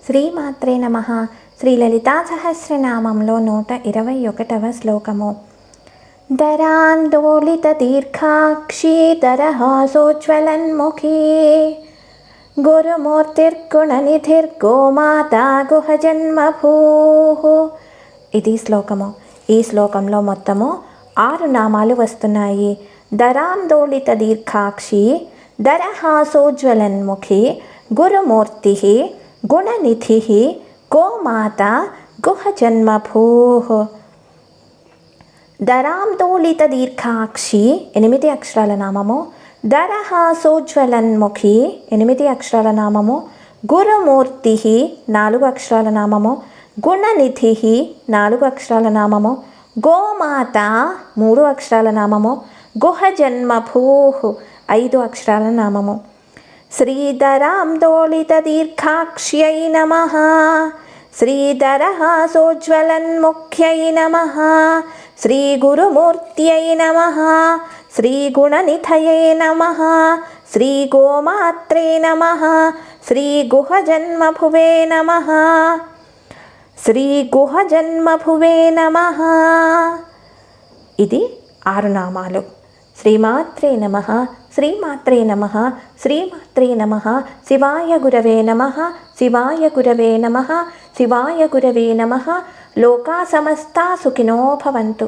శ్రీమాత్రే నమః. శ్రీ లలితా సహస్రనామంలో 121వ శ్లోకము. దరాందోళిత దీర్ఘాక్షీ దరహాసోజ్వలన్ముఖీ గురుమూర్తిర్గుణనిధిర్గోమాతా గుహజన్మభూః. ఇది శ్లోకము. ఈ శ్లోకంలో మొత్తము 6 నామాలు వస్తున్నాయి. దరాందోళిత దీర్ఘాక్షి, దరహాసోజ్వలన్ముఖి, గురుమూర్తి, గుణనిధి, గోమాత, గుహజన్మభూః. దరాందోళిత దీర్ఘాక్షి 8 అక్షరాల నామము, దరహాసోజ్వలన్ముఖి 8 అక్షరాల నామము, గురుమూర్తి 4 అక్షరాల నామము, గుణనిధి 4 అక్షరాల నామము, గోమాత 3 అక్షరాల నామము, గుహజన్మభూః 5 అక్షరాల నామము. శ్రీధరాందోళిత దీర్ఘాక్ష్యై నమః. శ్రీధరహాసోజ్వలన్ముఖ్యై నమః. శ్రీగురుమూర్త్యై నమః. శ్రీగుణనిధయే నమః. శ్రీగోమాత్రే నమః. శ్రీగుహజన్మభువే నమః. శ్రీగుహజన్మభువే నమః. ఇది 6 నామాలు. శ్రీమాత్రే నమః. శ్రీమాత్రే నమః. శ్రీమాత్రే నమః. శివాయ గురవే నమః. శివాయ గురవే నమః. శివాయ గురవే నమః. లోకా సమస్తా సుఖినో భవంతు.